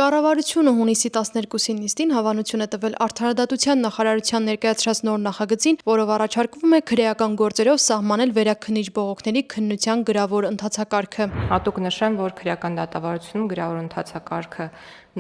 Կառավարությունը հունիսի 12-ի նիստին հավանություն է տվել Արդարադատության նախարարության ներկայացրած նոր նախագծին, որով առաջարկվում է քրեական գործերով սահմանել վերաքննիչ բողոքների քննության գրավոր ընթացակարգը։ Հատուկ նշեմ, որ քրեական դատավարությունում գրավոր ընթացակարգը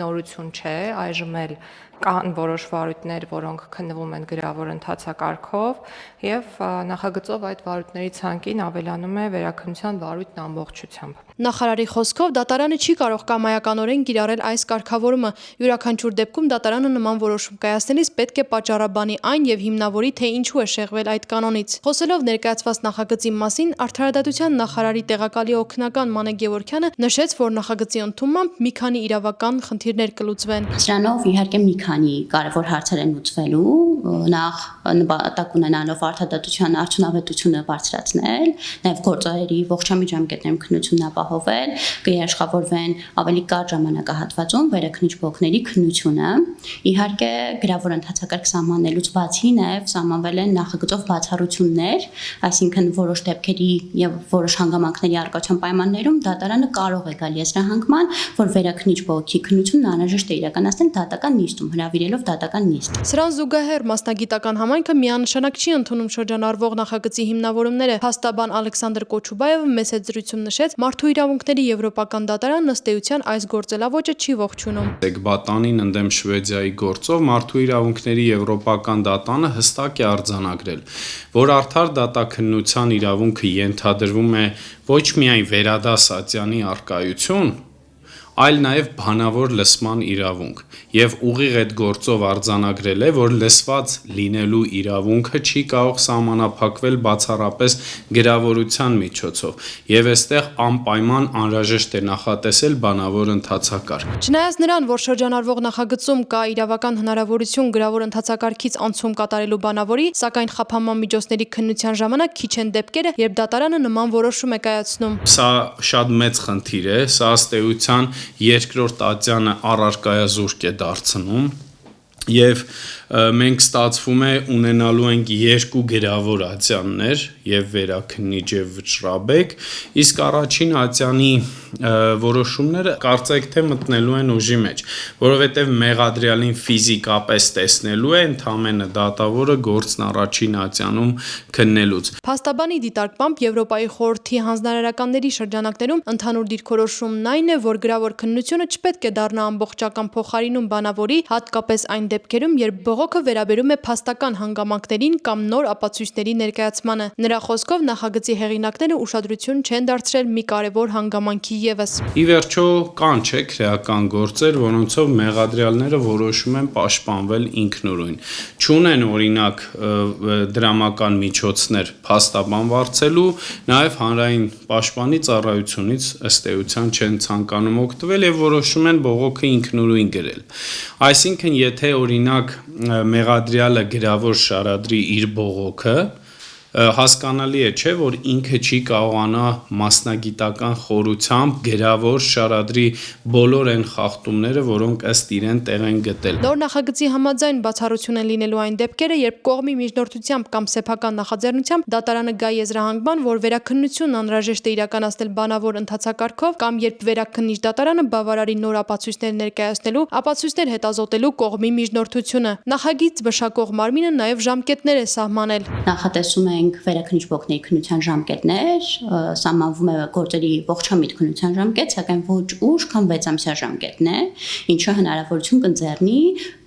նորություն չէ, այժմ էլ կան որոշ վարույթներ, որոնք քննվում են գրավոր ընթացակարգով, եւ նախագծով այդ վարույթների ցանկին ավելանում է վերաքննության վարույթն ամբողջությամբ։ Նախարարի խոսքով դատարանը չի կարող կամայականորեն կիրառել այս կարգավորումը, յուրաքանչյուր դեպքում դատարանը նման որոշում կայացնելիս պետք է պատճառաբանի այն եւ հիմնավորի, թե ինչու է շեղվել այդ կանոնից։ Խոսելով ներկայացված նախագծի մասին, Արդարադատության նախարարի տեղակալի օգնական Մանե Գևորգյանը նշեց, որ նախագծի ընդունմամբ մի քանի իրավական խնդիրներ կլուծվեն։ Սրանով իհարկե մի քանի կարևոր հարցեր են լուծվելու, նախ նպատակ ունենալով արդարադատության արդյունավետությունը բարձրացնել, նաև գործարերի ողջամիտ ժամկետներում քննությունն ապահովել, կերաշխավորվեն ավելի կարճ ժամանակահատվածում վերաքննիչ բողոքների քննությունը։ Իհարկե գրավոր ընթացակարգ սահմանելուց բացի նաև սահմանվել են նախագծով բացառություններ, այսինքն որոշ դեպքերի եւ որոշ հանգամանքների արկայության պայմաններում դատարանը կարող է գալ եզրահանգման, որ վերաքննիչ բողոքի քննությունն անհրաժեշտ է իրականացնել դատական նիստում, հրավիրելով դատական նիստ։ Սրան զուգահեռ մասնագիտական համայնքը միանշանակ չի ընդունում շրջանառվող նախագծի հիմնավորումները։ Փաստաբան Ալեքսանդր Կոչուբաևը մեծ զրույցում նշեց, մարդու իրավունքների եվրոպական դատարանն ըստ էության այս գործելավոճը չի ողջունում։ Էկբատանին ընդդեմ Շվեդիայի գործով մարդու իրավունքների եվրոպական դատանը հստակ է արձանագրել, որ արդար դատաքննության իրավունքը ենթադրվում է ոչ միայն վերադասատյանի առկայություն, այլ նաև բանավոր լսման իրավունք, եւ ուղիղ այդ գործով արձանագրել է, որ լսված լինելու իրավունքը չի կարող սահմանափակվել բացառապես գրավորության միջոցով, եւ այստեղ անպայման անհրաժեշտ է նախատեսել բանավոր ընթացակարգ։ Չնայած նրան, որ շրջանառվող նախագծում կա իրավական հնարավորություն գրավոր ընթացակարգից անցում կատարելու բանավորի, սակայն խափանման միջոցների քննության ժամանակ քիչ են դեպքերը, երբ դատարանը նման որոշում է կայացնում։ Սա շատ մեծ խնդիր է, սա ըստ էության երկրորդ ատյանը առարկայազուրկ է դարձնում, եւ մենք ստացվում է ունենալու ենք երկու գրավոր ատյաններ, եւ վերաքննիչ եւ վճռաբեկ, իսկ առաջին ատյանի որոշումները կարծեք թե մտնելու են ուժի մեջ, որովհետեւ մեղադրյալին ֆիզիկապես տեսնելու է ընդամենը դատավորը գործն առաջին ատյանում քննելուց։ Փաստաբանի դիտարկմամբ Եվրոպայի խորհրդի հանձնարարականների շրջանակներում ընդհանուր դիրքորոշումն այն է, որ գրավոր քննությունը չպետք է դառնա ամբողջական փոխարինում բանավորի, հատկապես այն դեպքերում, երբ բողոքը վերաբերում է փաստական հանգամանքներին կամ նոր ապացույցների ներկայացմանը։ Նրա խոսքով նախագծի հեղինակները ուշադրություն չեն դարձրել մի կարևոր հանգամանքի ևս։ Ի վերջո կան չէ քրեական գործեր, որոնցով մեղադրյալները որոշում են պաշտպանվել ինքնուրույն։ Չունեն օրինակ դրամական միջոցներ փաստաբան վարձելու, նաև հանրային պաշտպանի ծառայությունից ըստ էության չեն ցանկանում օգտվել եւ որոշում են բողոքը ինքնուրույն գրել։ Այսինքն, եթե օրինակ մեղադրյալը գրավոր շարադրի իր բողոքը, հասկանալի է, չէ, որ ինքը չի կարողանա մասնագիտական խորությամբ գրավոր շարադրի բոլոր այն խախտումները, որոնք ըստ իրեն տեղ են գտել։ Նոր նախագծի համաձայն բացառություն են լինելու այն դեպքերը, երբ կողմի միջնորդությամբ կամ սեփական նախաձեռնությամբ դատարանը գա եզրահանգման, որ վերաքննությունն անհրաժեշտ է իրականացնել բանավոր ընթացակարգով, կամ երբ վերաքննիչ դատարանը բավարարի նոր ապացույցներ ներկայացնելու, ապացույցներ հետազոտելու կողմի միջնորդությունը։ Նախագիծ մշակող մարմինը նաև ժամկետներ է սահմանել։ Նախատեսում ենք վերաքննիչ բողոքների քննության ժամկետներ, սահմանվում է գործերի ողջամիտ քննության ժամկետ, սակայն ոչ ուշ, քան 6 ամսյա ժամկետն է, ինչը հնարավորություն կընձեռնի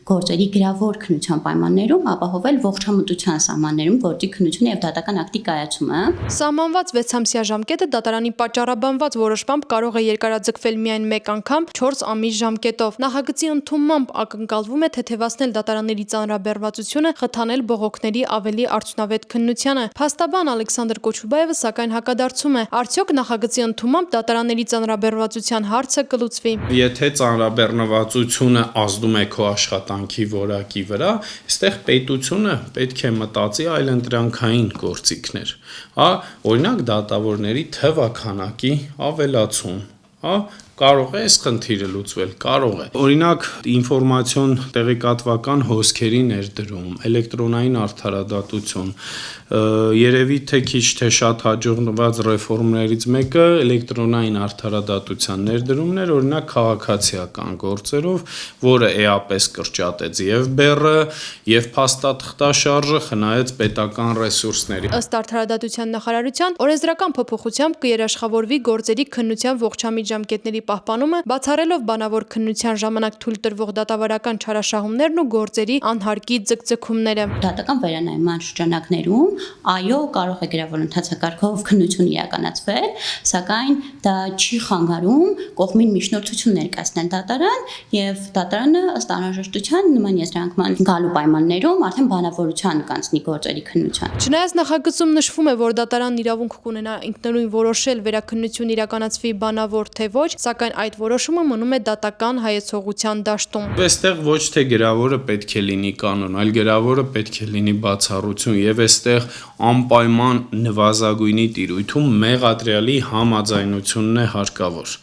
գործերի գրավոր քննության պայմաններում ապահովել ողջամտության սահմաններում գործի քննությունը եւ դատական ակտի կայացումը։ Սահմանված 6 ամսյա ժամկետը դատարանի պատճառաբանված որոշմամբ կարող է երկարաձգվել միայն 1 անգամ 4 ամիս ժամկետով։ Նախագծի ընդունմամբ ակնկալվում է թեթևացնել դատարանների ծանրաբեռնվածությունը, խթանել բողոքների ավելի արդյունավետ քննությանը։ Փաստաբան Ալեքսանդր Կոչուբաևը սակայն հակադարձում է, արդյոք նախագծի ընդունմամբ դատարանների ծանրաբեռնվածության հարցը կլուծվի։ Եթե ծանրաբեռնվածությունը ազդում է քո աշխատանքի որակի վրա, այստեղ պետությունը պետք է մտածի այլընտրանքային գործիքներ, օրինակ դատավորների թվաքանակի ավելացում, Կարող է այս խնդիրը լուծվել, կարող է։ Օրինակ, ինֆորմացիոն տեղեկատվական հոսքերի ներդրում, էլեկտրոնային արդարադատություն, երևի թե քիչ թե շատ հաջողված ռեֆորմներից մեկը էլեկտրոնային արդարադատության ներդրումն էր, օրինակ քաղաքացիական գործերով, որը էապես կրճատեց եւ բեռը, եւ փաստաթղթաշարժը խնայեց պետական ռեսուրսների։ Ըստ արդարադատության նախարարության, օրենսդրական փոփոխությամբ կերաշխավորվի գործերի քննության ողջամիտ ժամկետների պահպանումը, բացառելով բանավոր քննության ժամանակ թույլ տրվող դատավարական չարաշահումներն ու գործերի անհարկի ձգձգումները։ Դատական վերանայման շրջանակներում այո, կարող է գրավոր ընթացակարգով քննություն իրականացվել, սակայն դա չի խանգարում կողմին միջնորդություն ներկայացնել դատարան եւ դատարանը ըստ անհրաժեշտության նման եզրանքման գալու պայմաններում արդեն բանավորության կանցնի գործերի քննության։ Չնայած նախագծում նշվում է, որ դատարանն իրավունք կունենա ինքնուրույն որոշել վերաքննություն իրականացվի բանավոր թե ոչ, սակայն այդ որոշումը մնում է դատական հայեցողության դաշտում։ Այստեղ ոչ թե գրավորը պետք է լինի կանոն, այլ գրավորը պետք է լինի բացառություն եւ այստեղ անպայման նվազագույնի տիրույթում մեղադրյալի համաձայնությունն է հարկավոր,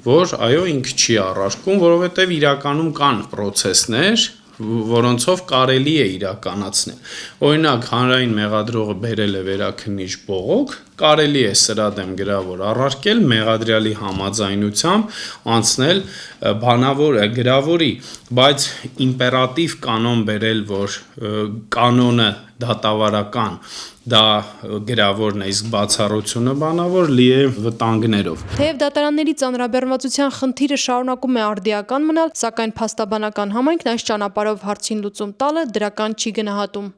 որ այո ինքը չի առարկում, որովհետեւ իրականում կան պրոցեսներ, որոնցով կարելի է իրականացնել։ Օրինակ, հանրային մեղադրողը բերել է վերաքննիչ բողոք, կարելի է սրա դեմ գրավոր առարկել, մեղադրյալի համաձայնությամբ անցնել բանավոր գրավորի, բայց իմպերատիվ կանոն բերել, որ կանոնը դատավարական դա գրավորն է, իսկ բացառությունը բանավոր լի է վտանգներով։ Թեև դատարանների ծանրաբեռնվածության խնդիրը շարունակում է արդիական մնալ, սակայն փաստաբանական համայնքն այս ճանապարհով հարցին լուծում տալը դրական չի գնահատում։